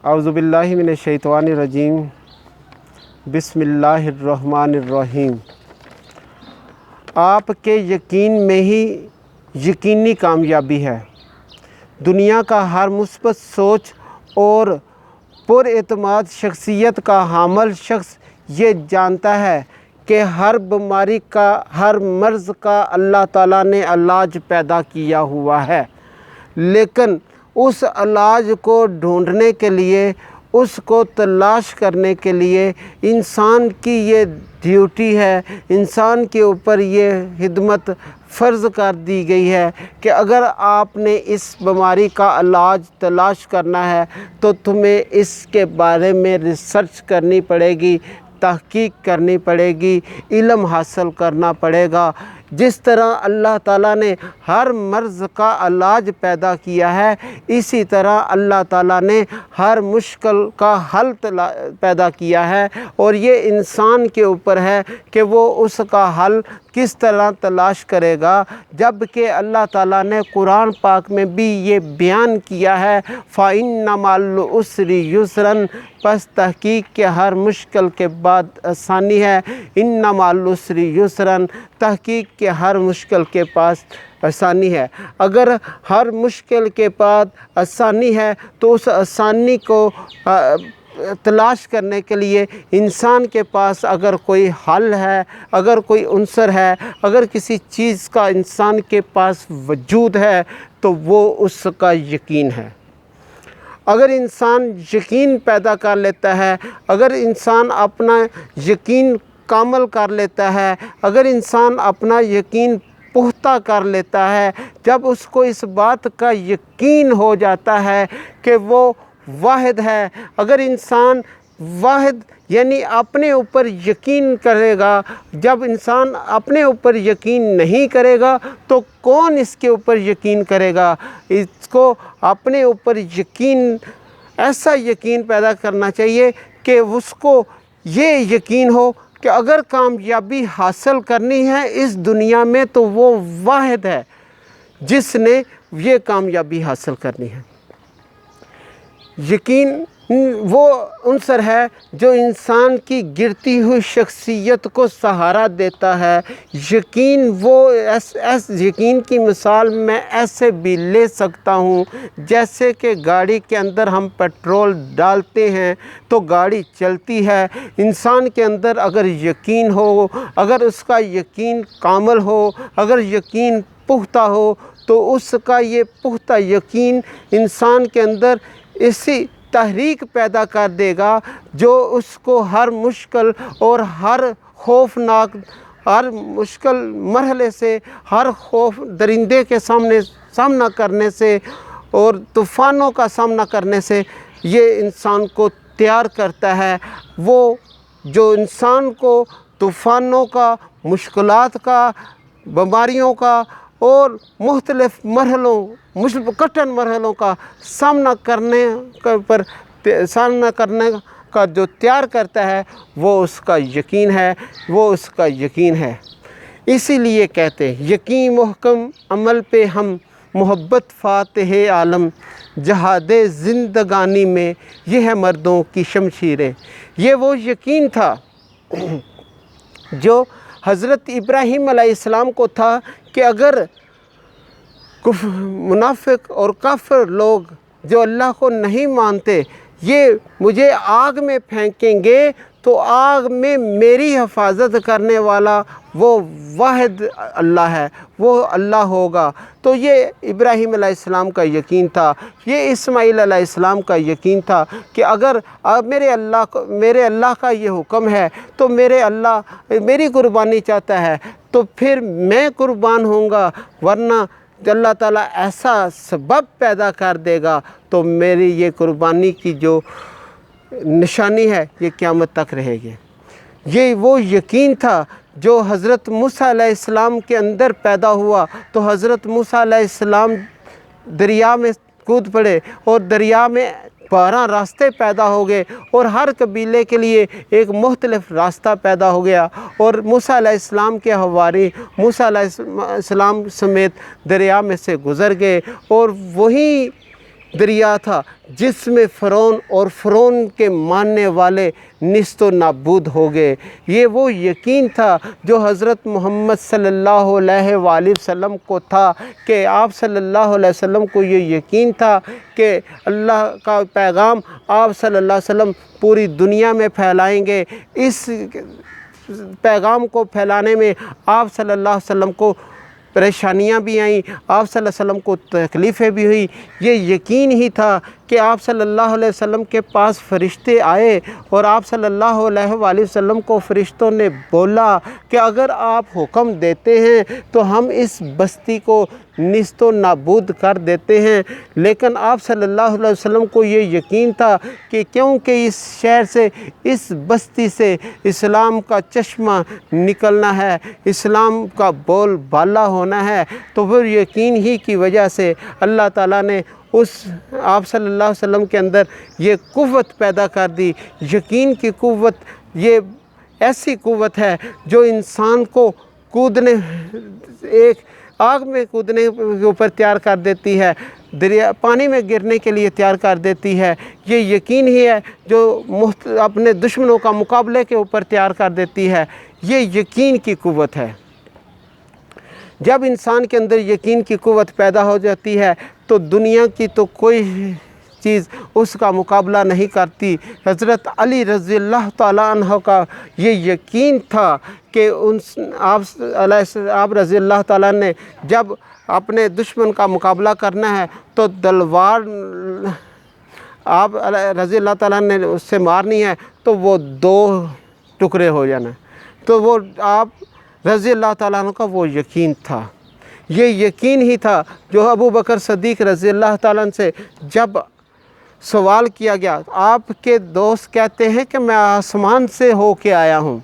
اعوذ باللہ من الشیطان الرجیم بسم اللہ الرحمن الرحیم۔ آپ کے یقین میں ہی یقینی کامیابی ہے۔ دنیا کا ہر مثبت سوچ اور پر اعتماد شخصیت کا حامل شخص یہ جانتا ہے کہ ہر بیماری کا، ہر مرض کا اللہ تعالیٰ نے علاج پیدا کیا ہوا ہے، لیکن اس علاج کو ڈھونڈنے کے لیے، اس کو تلاش کرنے کے لیے انسان کی یہ ڈیوٹی ہے، انسان کے اوپر یہ خدمت فرض کر دی گئی ہے کہ اگر آپ نے اس بیماری کا علاج تلاش کرنا ہے تو تمہیں اس کے بارے میں ریسرچ کرنی پڑے گی، تحقیق کرنی پڑے گی، علم حاصل کرنا پڑے گا۔ جس طرح اللہ تعالیٰ نے ہر مرض کا علاج پیدا کیا ہے، اسی طرح اللہ تعالیٰ نے ہر مشکل کا حل پیدا کیا ہے، اور یہ انسان کے اوپر ہے کہ وہ اس کا حل کس طرح تلاش کرے گا۔ جبکہ اللہ تعالیٰ نے قرآن پاک میں بھی یہ بیان کیا ہے فَإِنَّ مَعَ الْعُسْرِ يُسْرًا، پس تحقیق کے ہر مشکل کے بعد آسانی ہے۔ إِنَّ مَعَ الْعُسْرِ يُسْرًا، تحقیق کے ہر مشکل کے پاس آسانی ہے۔ اگر ہر مشکل کے بعد آسانی ہے تو اس آسانی کو تلاش کرنے کے لیے انسان کے پاس اگر کوئی حل ہے، اگر کوئی عنصر ہے، اگر کسی چیز کا انسان کے پاس وجود ہے تو وہ اس کا یقین ہے۔ اگر انسان یقین پیدا کر لیتا ہے، اگر انسان اپنا یقین کامل کر لیتا ہے، اگر انسان اپنا یقین پختہ کر لیتا ہے، جب اس کو اس بات کا یقین ہو جاتا ہے کہ وہ واحد ہے، اگر انسان واحد یعنی اپنے اوپر یقین کرے گا، جب انسان اپنے اوپر یقین نہیں کرے گا تو کون اس کے اوپر یقین کرے گا؟ اس کو اپنے اوپر یقین، ایسا یقین پیدا کرنا چاہیے کہ اس کو یہ یقین ہو کہ اگر کامیابی حاصل کرنی ہے اس دنیا میں تو وہ واحد ہے جس نے یہ کامیابی حاصل کرنی ہے۔ یقین وہ عنصر ہے جو انسان کی گرتی ہوئی شخصیت کو سہارا دیتا ہے۔ یقین وہ یقین کی مثال میں ایسے بھی لے سکتا ہوں جیسے کہ گاڑی کے اندر ہم پیٹرول ڈالتے ہیں تو گاڑی چلتی ہے۔ انسان کے اندر اگر یقین ہو، اگر اس کا یقین کامل ہو، اگر یقین پختہ ہو تو اس کا یہ پختہ یقین انسان کے اندر اسی تحریک پیدا کر دے گا جو اس کو ہر مشکل اور ہر خوفناک، ہر مشکل مرحلے سے، ہر خوف درندے کے سامنا کرنے سے اور طوفانوں کا سامنا کرنے سے یہ انسان کو تیار کرتا ہے۔ وہ جو انسان کو طوفانوں کا، مشکلات کا، بیماریوں کا اور مختلف کٹھن مرحلوں کا سامنا کرنے کا جو تیار کرتا ہے وہ اس کا یقین ہے، وہ اس کا یقین ہے۔ اسی لیے کہتے ہیں یقین محکم عمل پہ ہم، محبت فاتح عالم، جہاد زندگانی میں یہ ہے مردوں کی شمشیریں۔ یہ وہ یقین تھا جو حضرت ابراہیم علیہ السلام کو تھا کہ اگر منافق اور کافر لوگ جو اللہ کو نہیں مانتے یہ مجھے آگ میں پھینکیں گے تو آگ میں میری حفاظت کرنے والا وہ واحد اللہ ہے، وہ اللہ ہوگا۔ تو یہ ابراہیم علیہ السلام کا یقین تھا، یہ اسماعیل علیہ السلام کا یقین تھا کہ اگر میرے اللہ کا یہ حکم ہے تو میرے اللہ میری قربانی چاہتا ہے تو پھر میں قربان ہوں گا، ورنہ اللہ تعالیٰ ایسا سبب پیدا کر دے گا تو میری یہ قربانی کی جو نشانی ہے یہ قیامت تک رہے گی۔ یہ وہ یقین تھا جو حضرت موسیٰ علیہ السلام کے اندر پیدا ہوا تو حضرت موسیٰ علیہ السلام دریا میں کود پڑے اور دریا میں 12 راستے پیدا ہو گئے اور ہر قبیلے کے لیے ایک مختلف راستہ پیدا ہو گیا، اور موسیٰ علیہ السلام کے حواری موسیٰ علیہ السلام سمیت دریا میں سے گزر گئے، اور وہی دریا تھا جس میں فرعون اور فرعون کے ماننے والے نیست و نابود ہو گئے۔ یہ وہ یقین تھا جو حضرت محمد صلی اللہ علیہ وآلہ وسلم کو تھا کہ آپ صلی اللہ علیہ وسلم کو یہ یقین تھا کہ اللہ کا پیغام آپ صلی اللہ علیہ وسلم پوری دنیا میں پھیلائیں گے۔ اس پیغام کو پھیلانے میں آپ صلی اللہ علیہ وسلم کو پریشانیاں بھی آئیں، آپ صلی اللہ علیہ وسلم کو تکلیفیں بھی ہوئی۔ یہ یقین ہی تھا کہ آپ صلی اللہ علیہ وسلم کے پاس فرشتے آئے اور آپ صلی اللہ علیہ وآلہ وسلم کو فرشتوں نے بولا کہ اگر آپ حکم دیتے ہیں تو ہم اس بستی کو نیست و نابود کر دیتے ہیں۔ لیکن آپ صلی اللہ علیہ وسلم کو یہ یقین تھا کہ کیونکہ اس شہر سے، اس بستی سے اسلام کا چشمہ نکلنا ہے، اسلام کا بول بالا ہونا ہے، تو پھر یقین ہی کی وجہ سے اللہ تعالیٰ نے اس آپ صلی اللہ علیہ وسلم کے اندر یہ قوت پیدا کر دی۔ یقین کی قوت یہ ایسی قوت ہے جو انسان کو کودنے، ایک آگ میں کودنے کے اوپر تیار کر دیتی ہے، دریا پانی میں گرنے کے لیے تیار کر دیتی ہے۔ یہ یقین ہی ہے جو اپنے دشمنوں کا مقابلے کے اوپر تیار کر دیتی ہے۔ یہ یقین کی قوت ہے۔ جب انسان کے اندر یقین کی قوت پیدا ہو جاتی ہے تو دنیا کی تو کوئی چیز اس کا مقابلہ نہیں کرتی۔ حضرت علی رضی اللہ تعالیٰ عنہ کا یہ یقین تھا کہ آپ رضی اللہ تعالیٰ نے جب اپنے دشمن کا مقابلہ کرنا ہے تو تلوار آپ رضی اللہ تعالیٰ نے اس سے مارنی ہے تو وہ 2 ٹکڑے ہو جانا، تو وہ آپ رضی اللہ تعالیٰ عنہ کا وہ یقین تھا۔ یہ یقین ہی تھا جو ابو بکر صدیق رضی اللہ تعالیٰ عنہ سے جب سوال کیا گیا، آپ کے دوست کہتے ہیں کہ میں آسمان سے ہو کے آیا ہوں،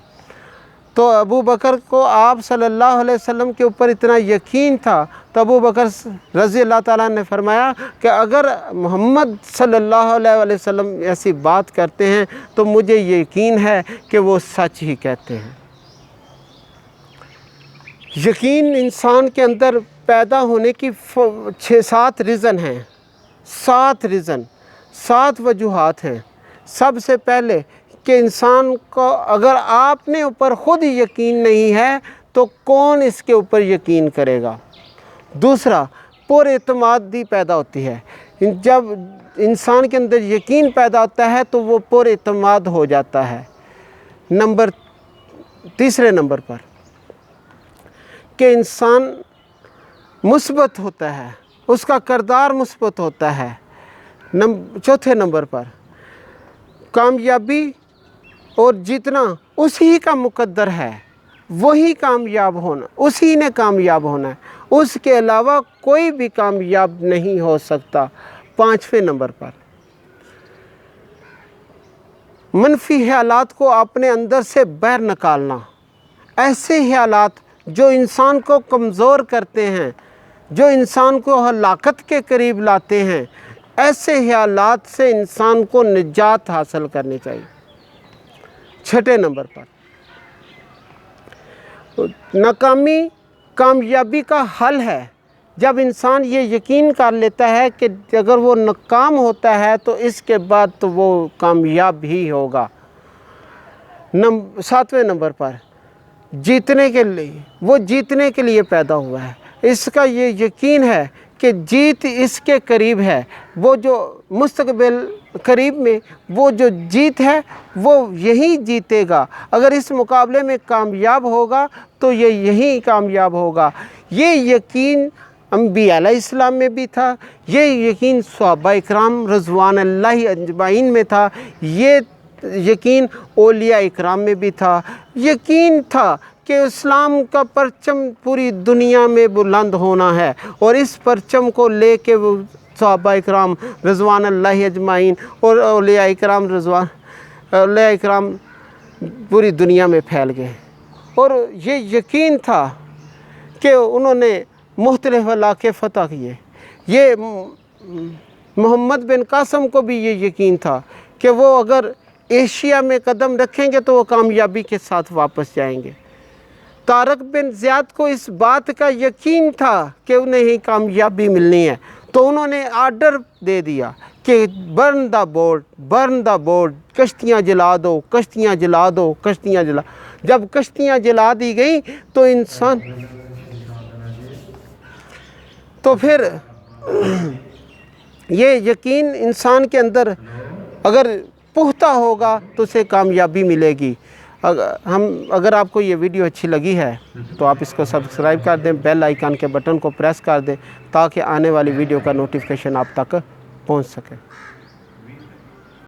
تو ابو بکر کو آپ صلی اللہ علیہ وسلم کے اوپر اتنا یقین تھا، تو ابو بکر رضی اللہ تعالیٰ نے فرمایا کہ اگر محمد صلی اللہ علیہ وسلم ایسی بات کرتے ہیں تو مجھے یقین ہے کہ وہ سچ ہی کہتے ہیں۔ یقین انسان کے اندر پیدا ہونے کی 6-7 ریزن ہیں، 7 وجوہات ہیں۔ سب سے پہلے کہ انسان کو اگر آپ نے اوپر خود یقین نہیں ہے تو کون اس کے اوپر یقین کرے گا۔ دوسرا، پر اعتمادی پیدا ہوتی ہے۔ جب انسان کے اندر یقین پیدا ہوتا ہے تو وہ پر اعتماد ہو جاتا ہے۔ تیسرے نمبر پر کہ انسان مثبت ہوتا ہے، اس کا کردار مثبت ہوتا ہے۔ چوتھے نمبر پر کامیابی اور جیتنا اسی کا مقدر ہے، وہی کامیاب ہونا، اسی نے کامیاب ہونا ہے، اس کے علاوہ کوئی بھی کامیاب نہیں ہو سکتا۔ 5ویں نمبر پر منفی خیالات کو اپنے اندر سے باہر نکالنا، ایسے خیالات جو انسان کو کمزور کرتے ہیں، جو انسان کو ہلاکت کے قریب لاتے ہیں، ایسے خیالات سے انسان کو نجات حاصل کرنی چاہیے۔ 6 نمبر پر ناکامی کامیابی کا حل ہے۔ جب انسان یہ یقین کر لیتا ہے کہ اگر وہ ناکام ہوتا ہے تو اس کے بعد تو وہ کامیاب ہی ہوگا۔ 7ویں نمبر پر جیتنے کے لیے پیدا ہوا ہے، اس کا یہ یقین ہے کہ جیت اس کے قریب ہے، وہ جو مستقبل قریب میں وہ جو جیت ہے وہ یہی جیتے گا۔ اگر اس مقابلے میں کامیاب ہوگا تو یہ یہی کامیاب ہوگا۔ یہ یقین انبیاء علیہ السلام میں بھی تھا، یہ یقین صحابہ اکرام رضوان اللہ اجمعین میں تھا، یہ یقین اولیاء اکرام میں بھی تھا۔ یقین تھا کہ اسلام کا پرچم پوری دنیا میں بلند ہونا ہے اور اس پرچم کو لے کے وہ صحابہ اکرام رضوان اللہ اجمعین اور اولیاء اکرام پوری دنیا میں پھیل گئے۔ اور یہ یقین تھا کہ انہوں نے مختلف علاقے فتح کیے۔ یہ محمد بن قاسم کو بھی یہ یقین تھا کہ وہ اگر ایشیا میں قدم رکھیں گے تو وہ کامیابی کے ساتھ واپس جائیں گے۔ طارق بن زیاد کو اس بات کا یقین تھا کہ انہیں ہی کامیابی ملنی ہے، تو انہوں نے آرڈر دے دیا کہ burn the board, burn the board, کشتیاں جلا دو، کشتیاں جلا دو، کشتیاں جلا. جب کشتیاں جلا دی گئیں تو انسان تو پھر یہ یقین انسان کے اندر اگر پختہ ہوگا تو اسے کامیابی ملے گی. اگر آپ کو یہ ویڈیو اچھی لگی ہے تو آپ اس کو سبسکرائب کر دیں، بیل آئیکن کے بٹن کو پریس کر دیں تاکہ آنے والی ویڈیو کا نوٹیفیکیشن آپ تک پہنچ سکے.